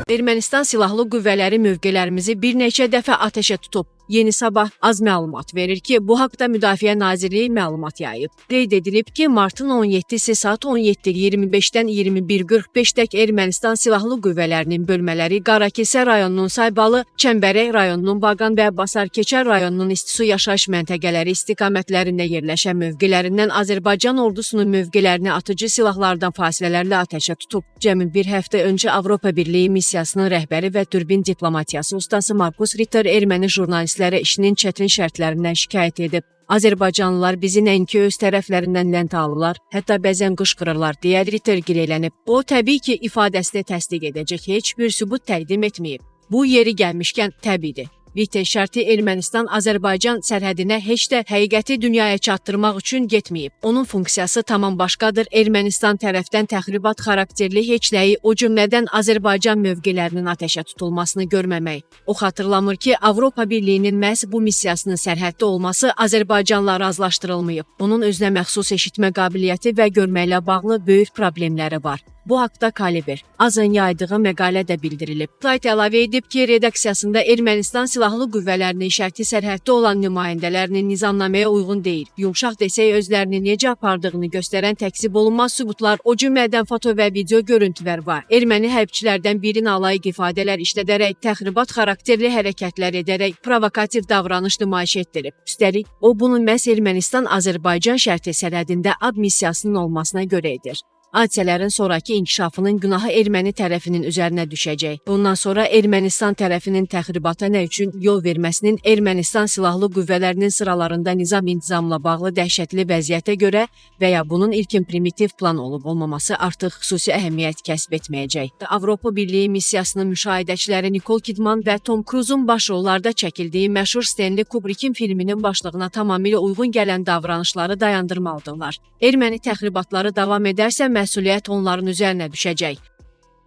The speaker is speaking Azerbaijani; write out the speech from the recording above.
Ermənistan silahlı qüvvələri mövqelərimizi bir neçə dəfə atəşə tutub. Yeni Sabah az məlumat verir ki, bu haqda Müdafiə Nazirliyi məlumat yayıb. Qeyd edilib ki, martın 17-si saat 17:25-dən 21:45-dək Ermənistan silahlı qüvvələrinin bölmələri Qarakəsə rayonunun Saybalı, Çəmbərək rayonunun Baqan və Basarkeçər rayonunun istisu yaşayış məntəqələri istiqamətlərində yerləşən mövqelərindən Azərbaycan ordusunun mövqelərini atıcı silahlardan fasilələrlə atəşə tutub. Cəmi bir həftə öncə Avropa Birliyi missiyasının rəhbəri və Dürbin diplomatiyası ustası Markus Ritter erməni jurnalistlərə işinin çətin şərtlərindən şikayət edib. Azərbaycanlılar bizi nəinki öz tərəflərindən lənt alırlar, hətta bəzən qışqırırlar, deyə Ritter gileylənib. O, təbii ki, ifadəsini təsdiq edəcək heç bir sübut təqdim etməyib. Bu yeri gəlmişkən təbiidir. Ritter şərti Ermənistan-Azərbaycan sərhədinə heç də həqiqəti dünyaya çatdırmaq üçün getməyib. Onun funksiyası tamam başqadır. Ermənistan tərəfdən təxribat xarakterli heç nəyi, o cümlədən Azərbaycan mövqelərinin atəşə tutulmasını görməmək. O xatırlamır ki, Avropa Birliyinin məhz bu missiyasının sərhəddə olması Azərbaycanla razılaşdırılmayıb. Onun özünə məxsus eşitmə qabiliyyəti və görməklə bağlı böyük problemləri var. Bu haqda Kaliber azın yaydığı məqalə də bildirilib. Sayt əlavə edib ki, redaksiyasında Ermənistan silahlı qüvvələrinin şərti sərhəddə olan nümayəndələrinin nizamnaməyə uyğun deyil. Yumşaq desək özlərini necə apardığını göstərən təksib olunmaz sübutlar, o cümlədən foto və video görüntülər var. Erməni hərbçilərdən birin alayıq ifadələr işlədərək, təxribat xarakterli hərəkətlər edərək, provokativ davranış nümayiş etdirib. Üstəlik, o bunu məhz Ermənistan-Azərbaycan şərti sərhədində ad missiyasının olmasına görə edir. Hadisələrin sonraki inkişafının günahı erməni tərəfinin üzərinə düşəcək. Bundan sonra Ermənistan tərəfinin təxribata nə üçün yol verməsinin Ermənistan silahlı qüvvələrinin sıralarında nizam-intizamla bağlı dəhşətli vəziyyətə görə və ya bunun ilkin primitiv plan olub-olmaması artıq xüsusi əhəmiyyət kəsb etməyəcək. Avropa Birliyi missiyasının müşahidəçiləri Nicole Kidman və Tom Cruise'un baş rollarda çəkildiyi məşhur Stanley Kubrick'in filminin başlığına tamamilə uyğun gələn davranışları dayandırmalıdırlar. Erməni təxribatları davam edərsə məsuliyyət onların üzərinə düşəcək.